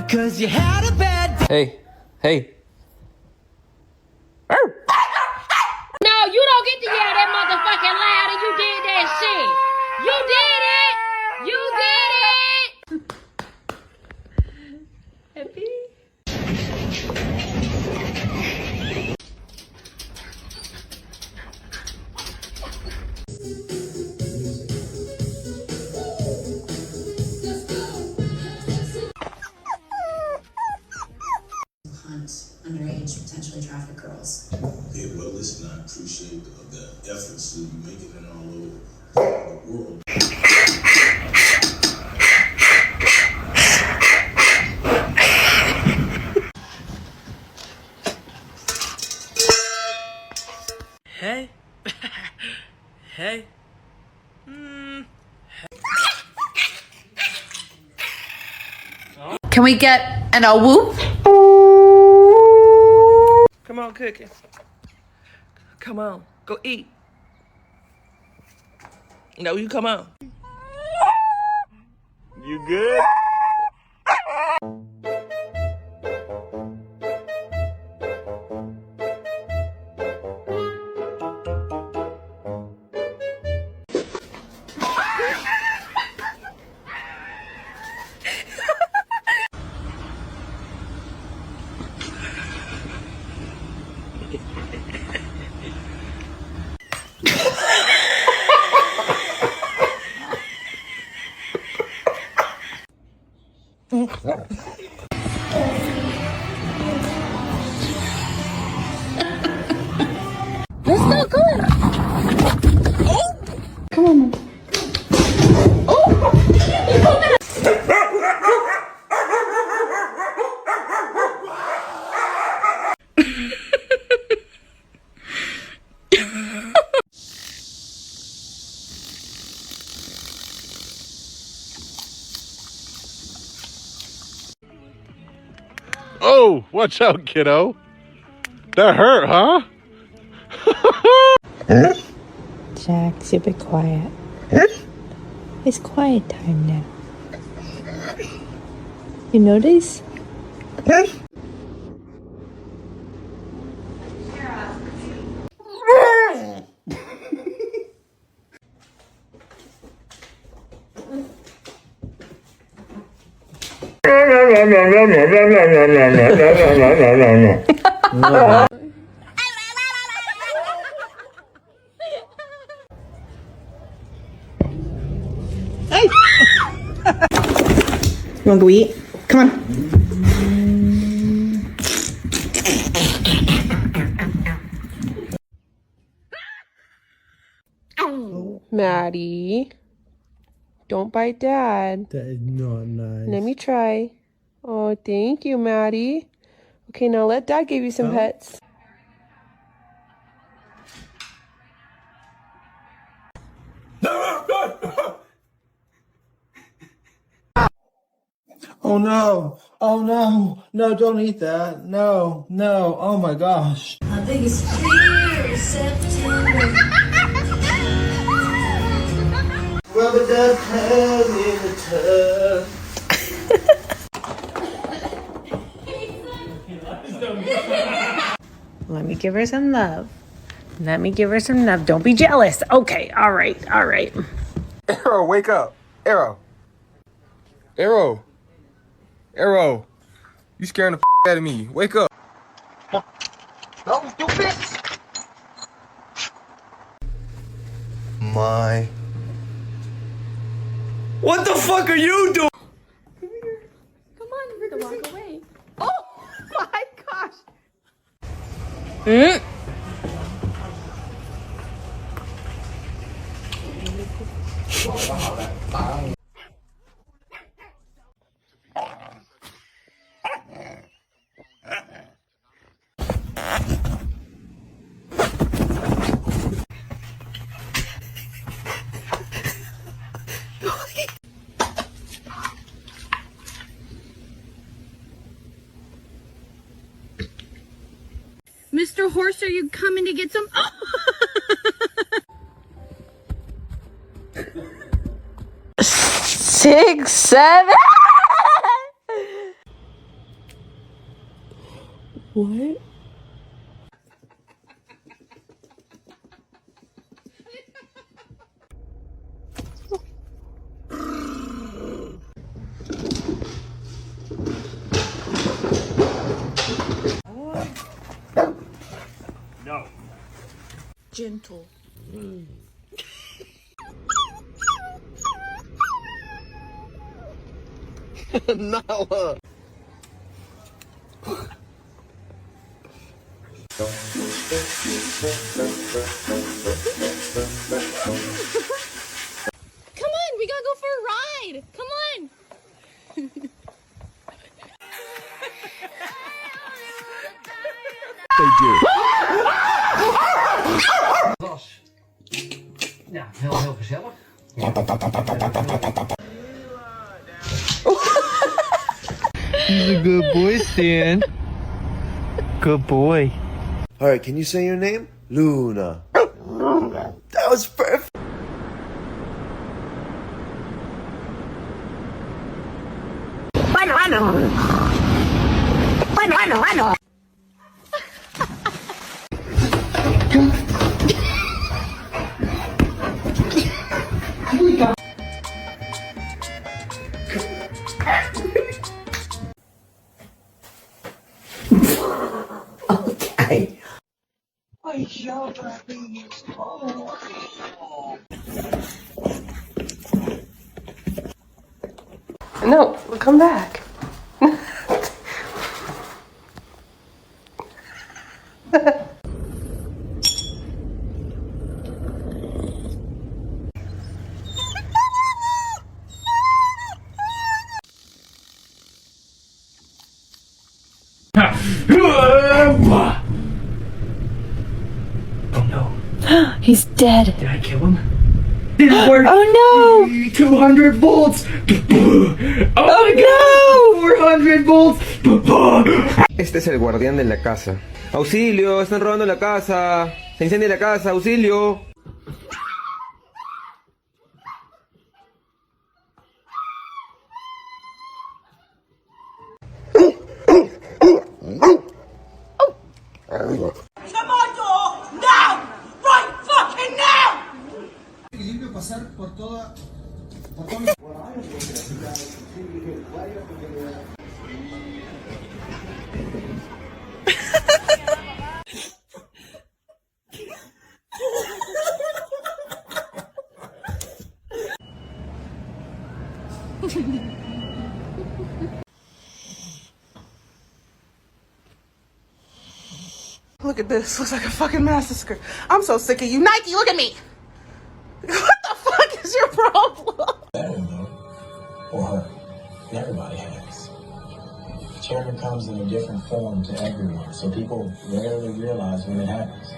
'Cause you had a bad day. Hey, hey. No, you don't get to yell that motherfucking loud and you did that shit. You did it. You did it. Happy? Underage, potentially trafficked girls. Yeah, well, listen, I appreciate the efforts that you're making it all over the world. Hey. Hey. Can we get an a whoop? Come on, Cookie. Come on. Go eat. No, you come on. You good? Let's go, go. Oh. Come on. Oh. Oh, watch out, kiddo. That hurt, huh? Jax, you be quiet. It's quiet time now. You notice? You wanna go eat? Come on. Maddie, don't bite Dad. That is not nice. Let me try. Oh, thank you, Maddie. Okay, now let Dad give you some pets. Oh no! Oh no! No, don't eat that. No, no. Oh my gosh. My biggest fear is September. Rubber duck hug in the tub. Let me give her some love. Let me give her some love. Don't be jealous. Okay, all right, all right. Arrow, wake up. Arrow. Arrow. Arrow. You scaring the out of me. Wake up. No, stupid. My. What the fuck are you doing? Come on, you're gonna walk away. Oh my gosh. Mr. Horse, are you coming to get some? Oh. 6, 7. What? No. Gentle. No. Come on, we gotta go for a ride. Come on. They do. Ja, heel gezellig. He's a good boy, Stan. Good boy. All right, can you say your name? Luna. That was perfect. I know. Okay. No, come back. He's dead. Did I kill him? Didn't work. Oh 200 volts. Oh my god. 400 volts. Este es el guardián de la casa. ¡Auxilio! ¡Están robando la casa! ¡Se incendia la casa! ¡Auxilio! Look at this. Looks like a fucking massacre. I'm so sick of you. Nike, look at me. What the fuck is your problem? Better though, or her. Everybody has. Chairman comes in a different form to everyone, so people rarely realize when it happens.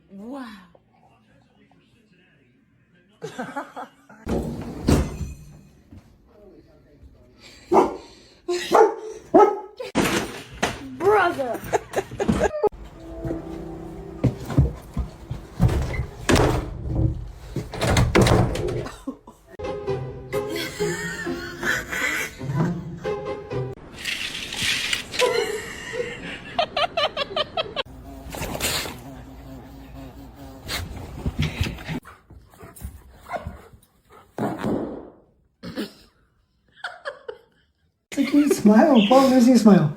Wow. Brother. Smile, Paul, let me see you smile.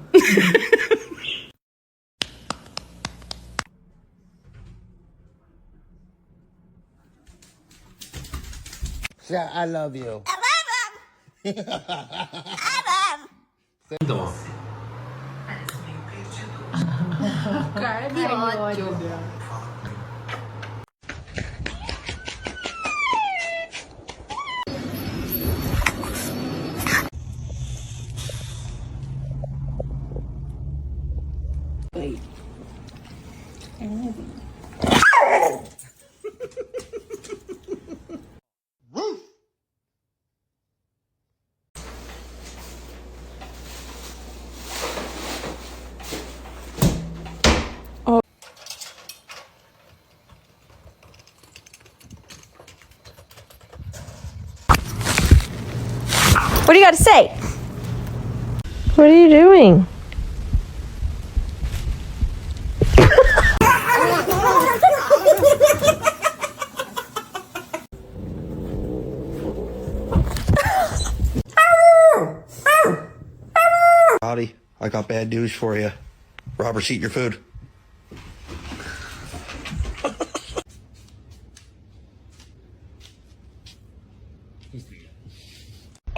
Yeah, I love you. Woof! What do you got to say? What are you doing? Howdy, I got bad news for you. Robert's eating your food.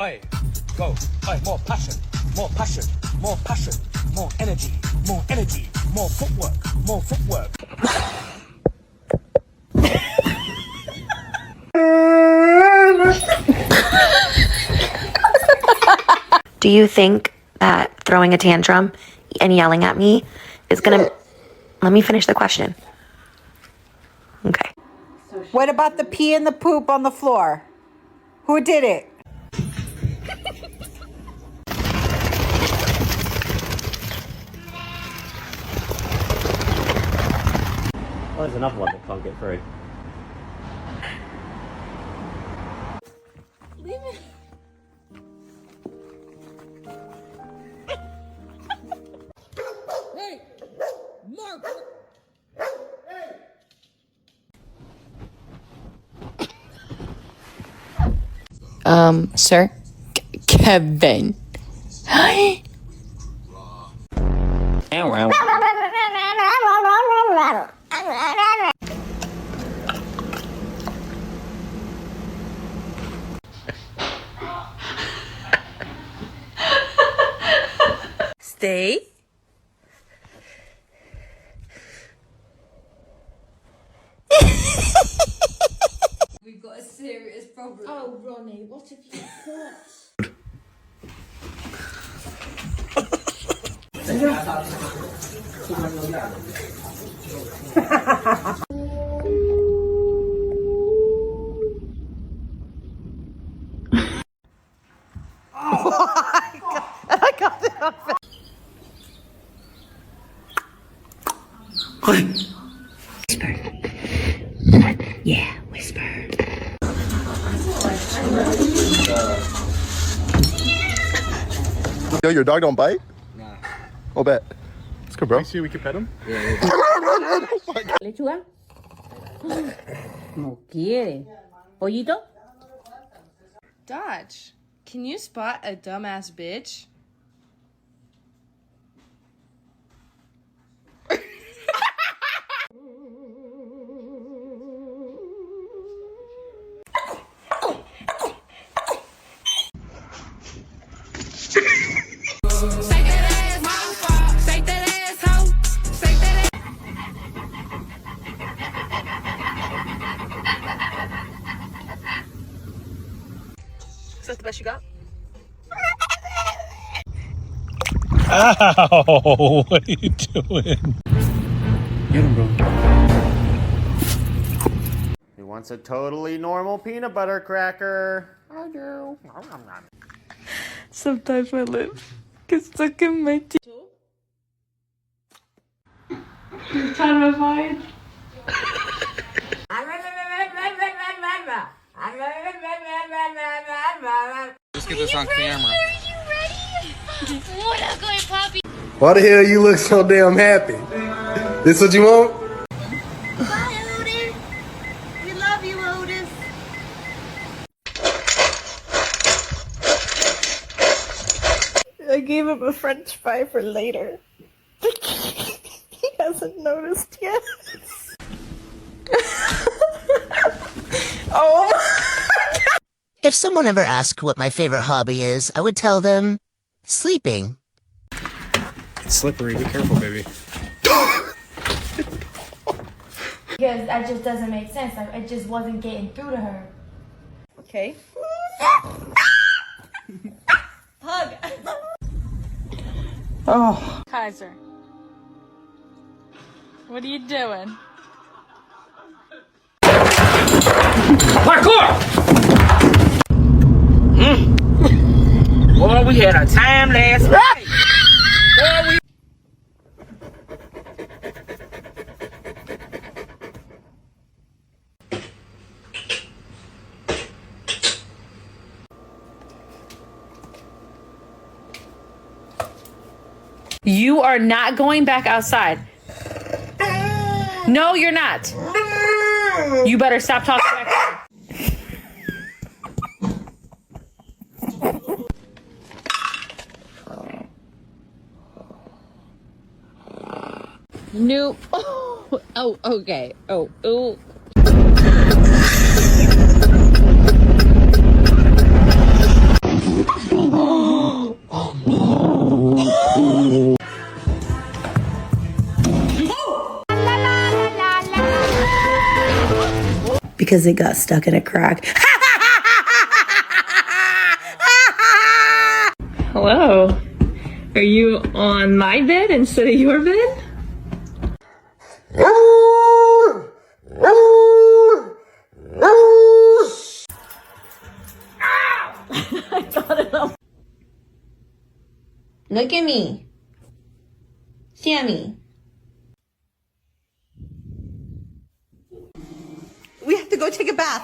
Oi, go. Oi, more passion, more passion, more passion, more energy, more footwork, more footwork. Do you think that throwing a tantrum and yelling at me is gonna... Let me finish the question. Okay. What about the pee and the poop on the floor? Who did it? Oh, there's another one that can't get through. Leave it. Hey, Mark. Sir? Kevin. Hi. Stay. We've got a serious problem. Oh, Ronnie, what have you got? I got it on film. Yeah, whisper. Yo, your dog don't bite? Nah. I'll bet. Let's go, bro. You see we can pet him? ¿Lechuga? No quiere. ¿Pollito? Dodge, can you spot a dumbass bitch? Is that the best you got? Ow! What are you doing? Get him, bro. He wants a totally normal peanut butter cracker. I do. Sometimes my lips get stuck in my teeth. You're trying to hide. Let's get this on camera. What up, going, Poppy? Why the hell you look so damn happy? This what you want? Bye, Otis. We love you, Otis. I gave him a french fry for later. He hasn't noticed yet. Oh. If someone ever asked what my favorite hobby is, I would tell them sleeping. It's slippery. Be careful, baby. Because that just doesn't make sense. Like, it just wasn't getting through to her. Okay. Hug. Oh. Kaiser. What are you doing? Parkour! Boy, we had a time last night. Boy, we... You are not going back outside. No, you're not. You better stop talking back there. Nope. Oh, okay. Oh. Because it got stuck in a crack. Hello. Are you on my bed instead of your bed? I got it up. Look at me. Sammy. We have to go take a bath.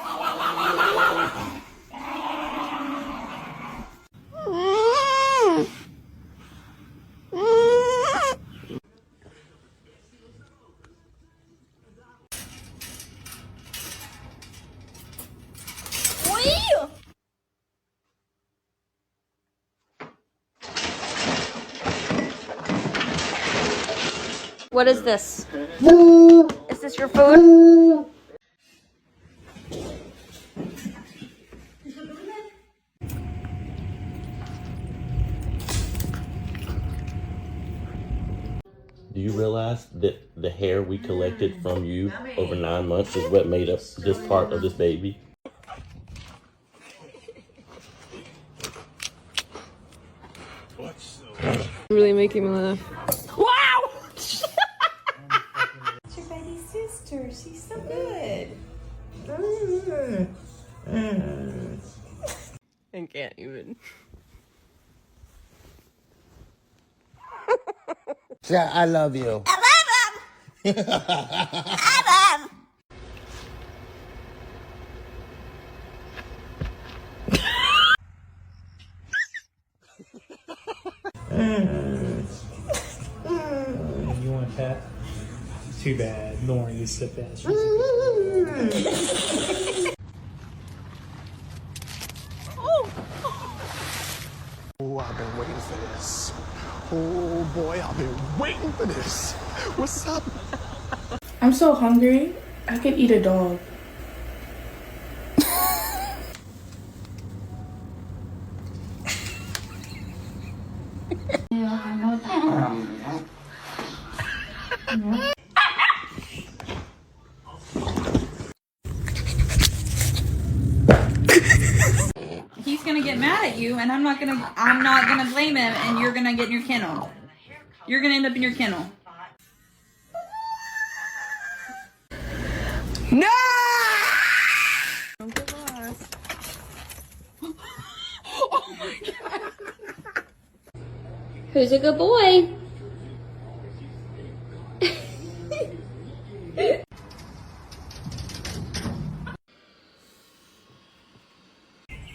What is this? Is this your food? Do you realize that the hair we collected from you over 9 months is what made up this part of this baby? Really making me laugh. Wow! It's your baby sister. She's so good. I can't even. Yeah, I love you. I love him. I love him. You want a pet? Too bad. Lauren, you sit bad. Oh, I've been waiting for this. Oh boy, I've been waiting for this. What's up? I'm so hungry. I could eat a dog. He's gonna get mad at you, and I'm not gonna blame him, and you're gonna get in your kennel. You're gonna end up in your kennel. No! Oh my god. Who's a good boy?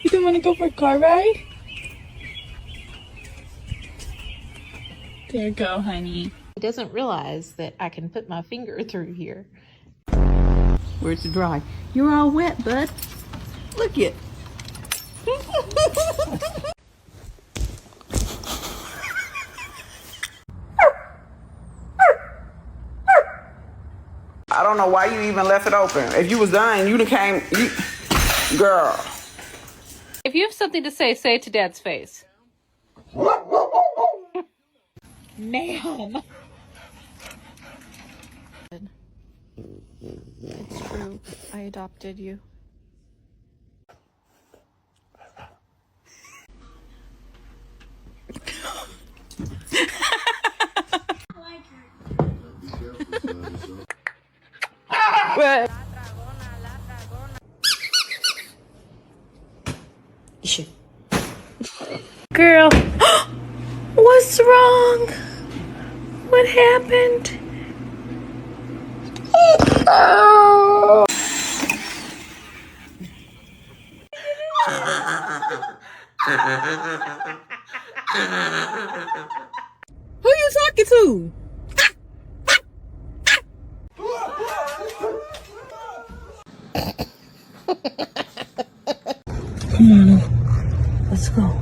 You don't want to go for a car ride? There you go, honey. He doesn't realize that I can put my finger through here. Where's the dry? You're all wet, bud. Look it. I don't know why you even left it open. If you was done, you'd have came. Girl. If you have something to say, say it to Dad's face. Ma'am. It's true. I adopted you. What? Girl, what's wrong? What happened? Who you talking do? Come on, let's go.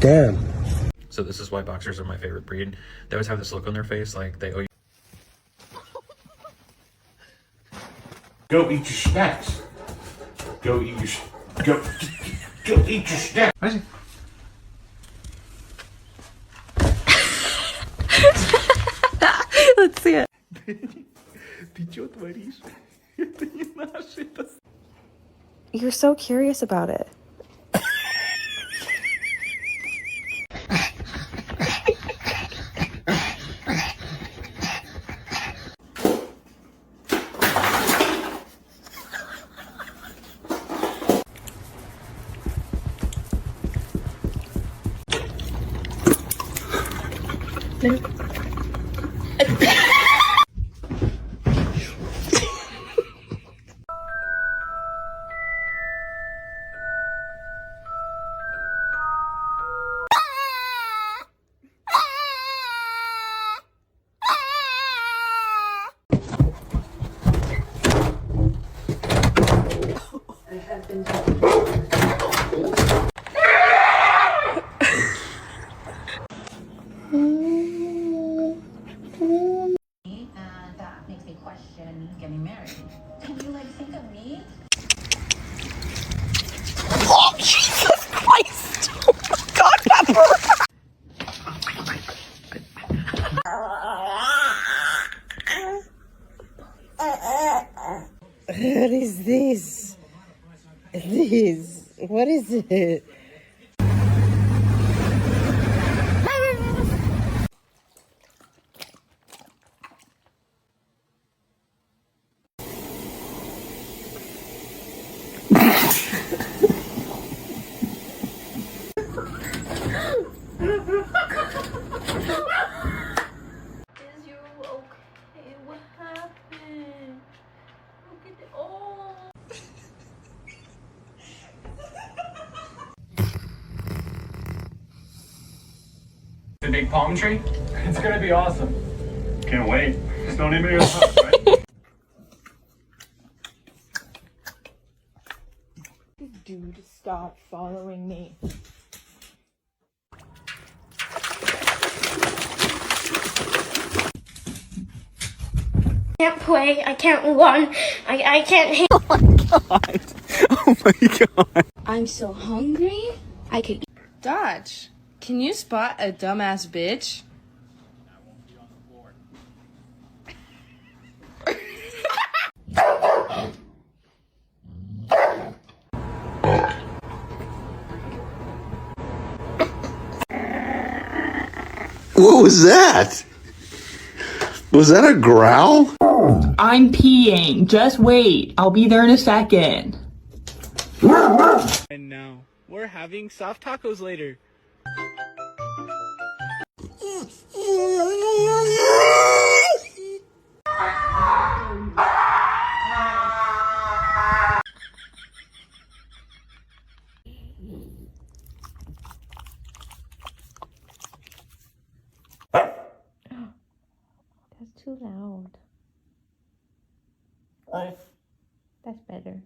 Damn. So this is why boxers are my favorite breed. They always have this look on their face like they owe you. Go eat your snacks. Go eat your go eat your snacks. Let's see it. Ты чё творишь? Это не наше, это... You're so curious about it. And that makes me question getting married. Can you like think of me? Oh, Jesus Christ! Oh my God, Pepper! What is this? What is it? Is you okay? What happened? Look at the The big palm tree? It's gonna be awesome. Can't wait. Just don't even go house, right? Dude, stop following me. Can't play. I can't run. I can't hit. Oh my god. Oh my god. I'm so hungry. I could eat. Dodge, can you spot a dumbass bitch? What was that? Was that a growl? I'm peeing. Just wait. I'll be there in a second. And now, we're having soft tacos later. That's too loud. That's better.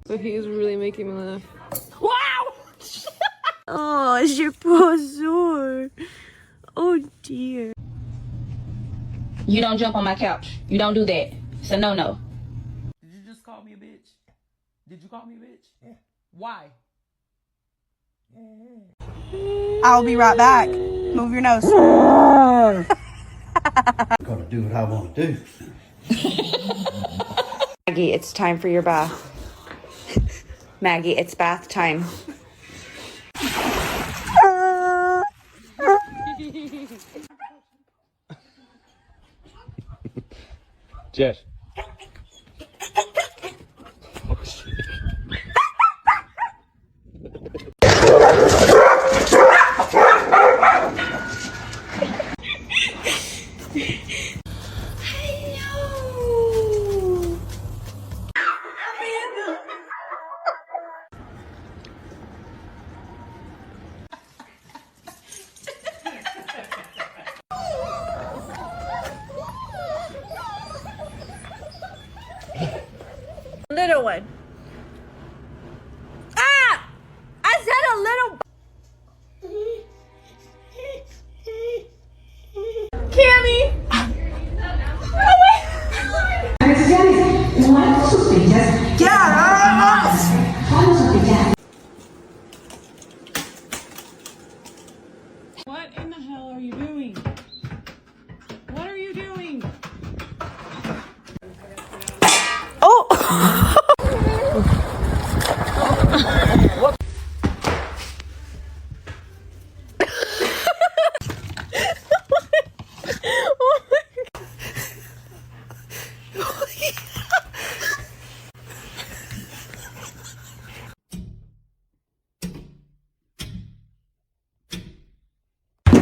But he is really making me laugh. Wow! Oh, is your paw sore? Oh dear. You don't jump on my couch. You don't do that. It's a no-no. Did you just call me a bitch? Did you call me a bitch? Yeah. Why? I'll be right back. Move your nose. I'm gonna do what I want to do. Maggie, it's time for your bath. Maggie, it's bath time. Jess. doing? Ah! I said a little. Cammy! What in the hell are you doing? What are you doing? Oh!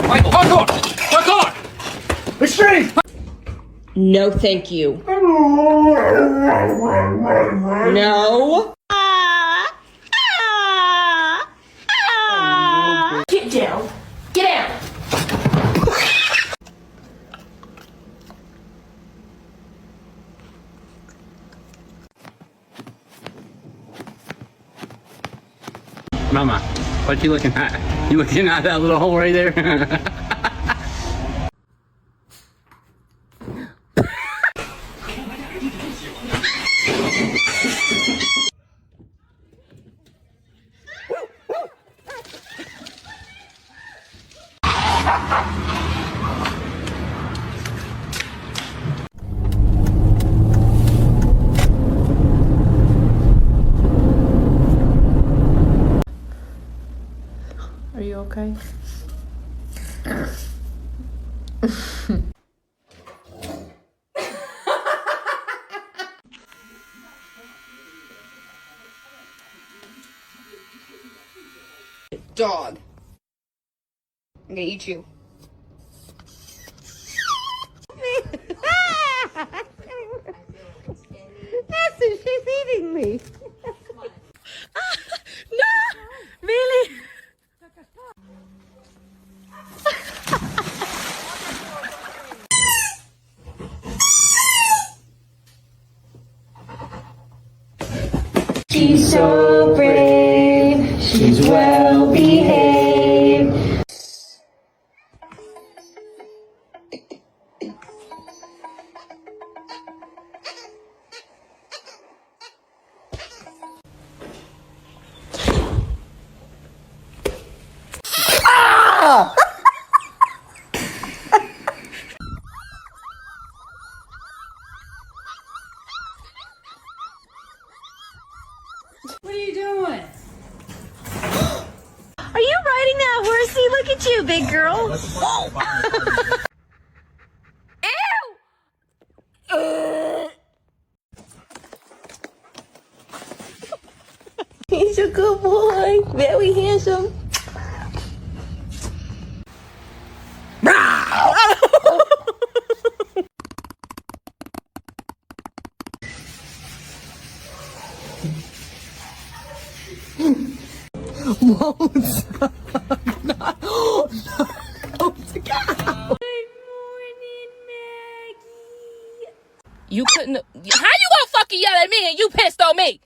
Michael, parkour! Parkour! Extreme! No, thank you. No. Get down. Get down. Mama, what you looking at? You looking at that little hole right there? Are you okay? Dog. I'm gonna eat you. That's it, she's eating me. No! Really? She's so brave. She's well behaved. Ah! What are you doing? Are you riding that horsey? Look at you, big girl. Ew! He's a good boy. Very handsome. Won't stop. No, You couldn't. How you gonna fucking yell at me and you pissed on me?